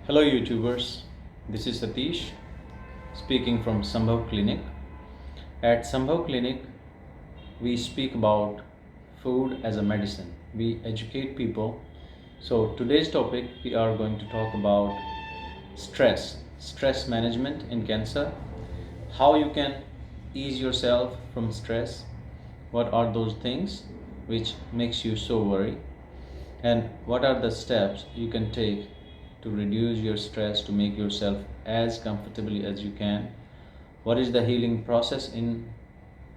Hello YouTubers, this is Satish speaking from SAMBHAV Clinic. At SAMBHAV Clinic, we speak about food as a medicine. We educate people. So today's topic, we are going to talk about stress management in cancer, how you can ease yourself from stress, what are those things which makes you so worried, and what are the steps you can take to reduce your stress, to make yourself as comfortably as you can. What is the healing process in,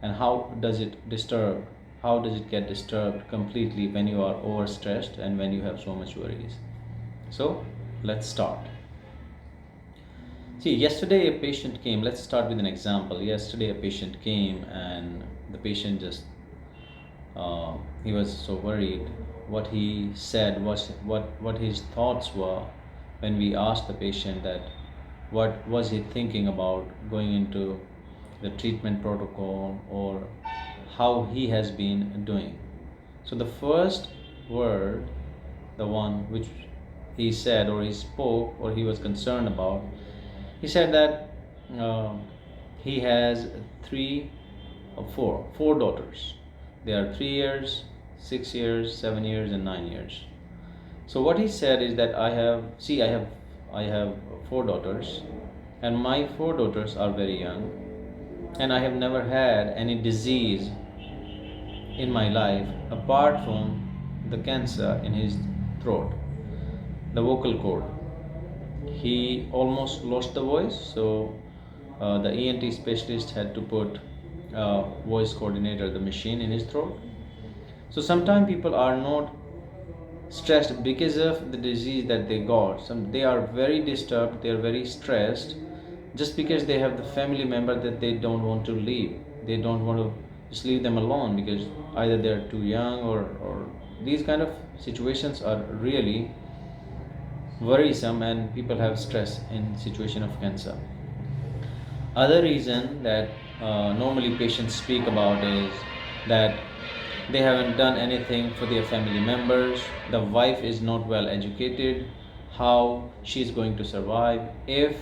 and how does it get disturbed completely when you are overstressed and when you have so much worries. So let's start. See, yesterday a patient came. Let's start with an example. Yesterday a patient came, and the patient just he was so worried. What he said was what his thoughts were when we asked the patient that what was he thinking about going into the treatment protocol or how he has been doing. So the first word, the one which he said or he spoke or he was concerned about, he said that he has four daughters. They are 3 years, 6 years, 7 years and 9 years. So what he said is that I have 4 daughters, and my 4 daughters are very young, and I have never had any disease in my life apart from the cancer in his throat, the vocal cord. He almost lost the voice, so the ENT specialist had to put voice coordinator, the machine, in his throat. So sometimes people are not stressed because of the disease that they got. They are very disturbed, they are very stressed just because they have the family member that they don't want to leave. They don't want to just leave them alone because either they are too young or these kind of situations are really worrisome, and people have stress in situation of cancer. Other reason that normally patients speak about is that they haven't done anything for their family members. The wife is not well educated. How she's going to survive if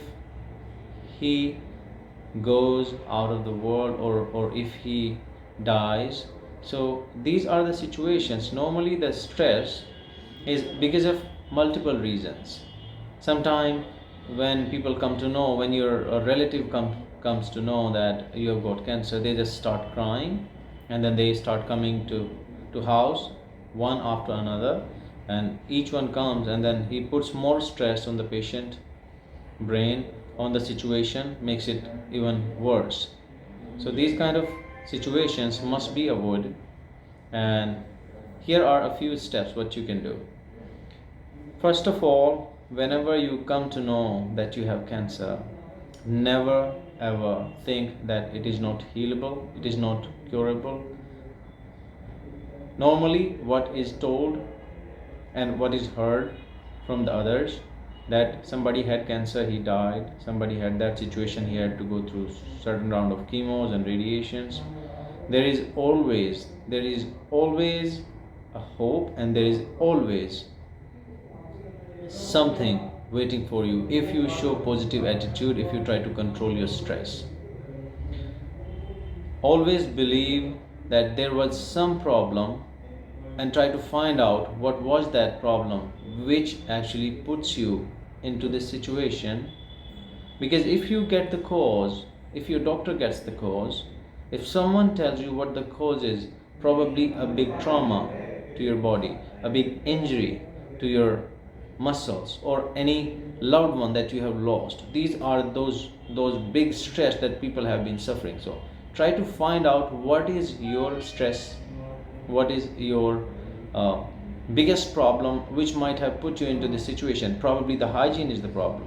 he goes out of the world or if he dies. So these are the situations. Normally the stress is because of multiple reasons. Sometimes when people come to know, when your relative comes to know that you have got cancer, they just start crying, and then they start coming to house one after another, and each one comes, and then he puts more stress on the patient brain, on the situation, makes it even worse. So these kind of situations must be avoided, and here are a few steps what you can do. First of all, whenever you come to know that you have cancer, never ever think that it is not healable, it is not curable. Normally what is told and what is heard from the others, that somebody had cancer, he died, somebody had that situation, he had to go through certain round of chemos and radiations. There is always a hope, and there is always something waiting for you if you show positive attitude, if you try to control your stress. Always believe that there was some problem and try to find out what was that problem which actually puts you into this situation. Because if you get the cause, if your doctor gets the cause, if someone tells you what the cause is, probably a big trauma to your body, a big injury to your muscles, or any loved one that you have lost. These are those big stress that people have been suffering. So try to find out what is your stress, what is your biggest problem which might have put you into this situation. Probably the hygiene is the problem,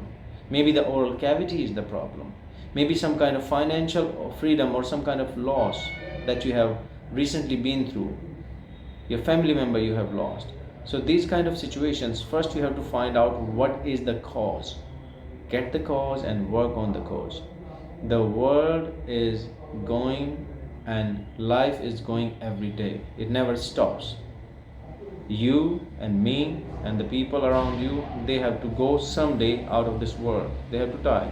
maybe the oral cavity is the problem, maybe some kind of financial freedom or some kind of loss that you have recently been through, your family member you have lost. So these kind of situations, first you have to find out what is the cause, get the cause and work on the cause. The world is going and life is going every day, it never stops. You and me and the people around you, they have to go someday out of this world. They have to die.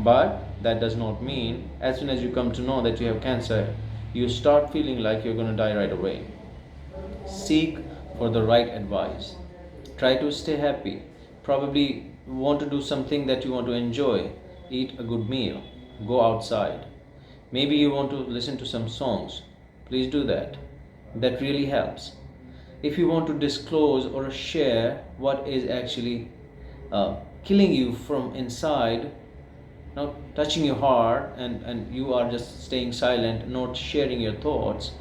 But that does not mean as soon as you come to know that you have cancer, you start feeling like you're going to die right away. Seek for the right advice. Try to stay happy. Probably want to do something that you want to enjoy. Eat a good meal. Go outside. Maybe you want to listen to some songs. Please do that. That really helps. If you want to disclose or share what is actually killing you from inside, not touching your heart, and you are just staying silent, not sharing your thoughts,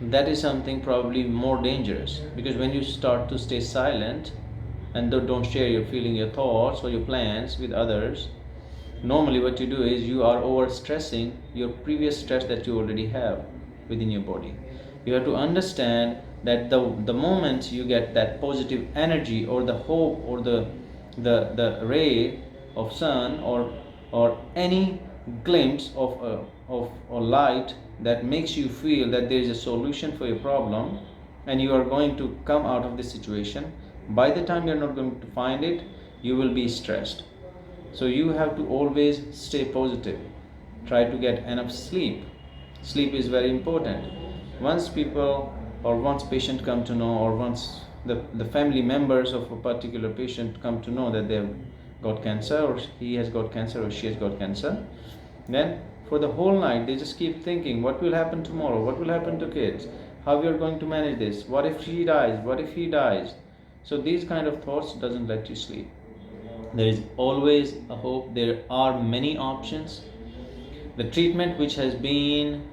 that is something probably more dangerous. Because when you start to stay silent and don't share your feeling, your thoughts or your plans with others, normally what you do is you are over stressing your previous stress that you already have within your body. You have to understand that the moment you get that positive energy or the hope or the ray of sun or any glimpse of light that makes you feel that there is a solution for your problem and you are going to come out of this situation, by the time you are not going to find it, you will be stressed. So you have to always stay positive. Try to get enough sleep. Sleep is very important. Once people or once patient come to know, or once the family members of a particular patient come to know that they have got cancer, or he has got cancer or she has got cancer, then for the whole night they just keep thinking, what will happen tomorrow, what will happen to kids, how we are going to manage this, what if she dies, what if he dies. So these kind of thoughts doesn't let you sleep. There is always a hope. There are many options. The treatment which has been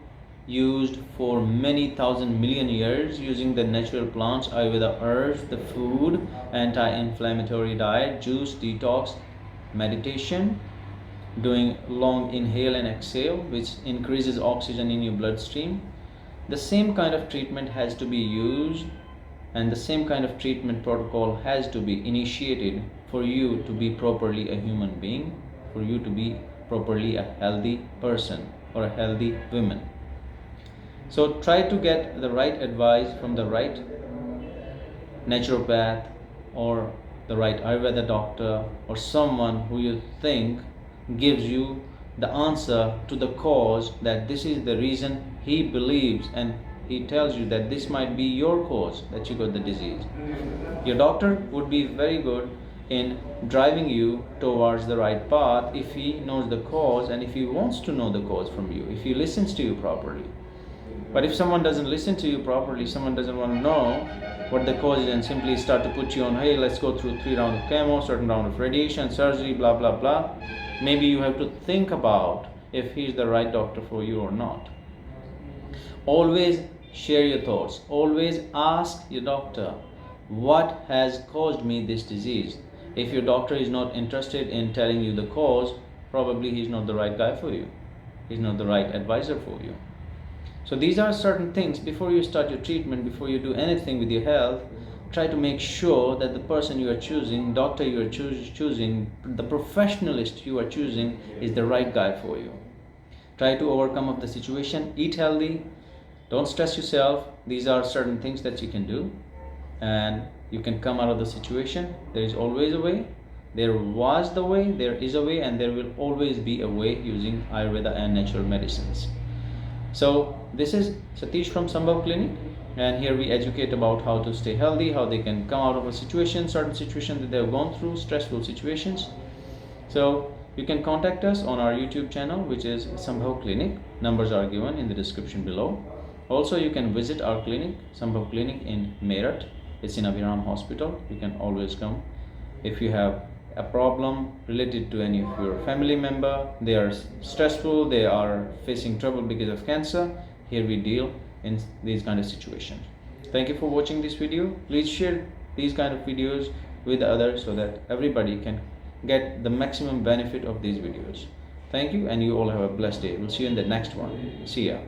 used for many thousand million years using the natural plants, Ayurveda herbs, the food, anti-inflammatory diet, juice, detox, meditation, doing long inhale and exhale, which increases oxygen in your bloodstream. The same kind of treatment has to be used, and the same kind of treatment protocol has to be initiated for you to be properly a human being, for you to be properly a healthy person or a healthy woman. So try to get the right advice from the right naturopath or the right Ayurveda doctor, or someone who you think gives you the answer to the cause, that this is the reason he believes, and he tells you that this might be your cause that you got the disease. Your doctor would be very good in driving you towards the right path if he knows the cause and if he wants to know the cause from you, if he listens to you properly. But if someone doesn't listen to you properly, someone doesn't want to know what the cause is and simply start to put you on, hey, let's go through 3 rounds of chemo, certain round of radiation, surgery, blah, blah, blah. Maybe you have to think about if he's the right doctor for you or not. Always share your thoughts. Always ask your doctor, what has caused me this disease? If your doctor is not interested in telling you the cause, probably he's not the right guy for you. He's not the right advisor for you. So these are certain things. Before you start your treatment, before you do anything with your health, try to make sure that the person you are choosing, doctor you are choosing, the professionalist you are choosing is the right guy for you. Try to overcome of the situation. Eat healthy. Don't stress yourself. These are certain things that you can do, and you can come out of the situation. There is always a way. There was the way, there is a way, and there will always be a way using Ayurveda and natural medicines. So this is Satish from SAMBHAV Clinic, and here we educate about how to stay healthy, how they can come out of a situation, certain situations that they have gone through, stressful situations. So you can contact us on our YouTube channel, which is SAMBHAV Clinic. Numbers are given in the description below. Also, you can visit our clinic, SAMBHAV Clinic in Meerut. It's in Abhiram hospital. You can always come. If you have a problem related to any of your family member, they are stressful, they are facing trouble because of cancer, here we deal in these kind of situations. Thank you for watching this video. Please share these kind of videos with others so that everybody can get the maximum benefit of these videos. Thank you, and you all have a blessed day. We'll see you in the next one. See ya.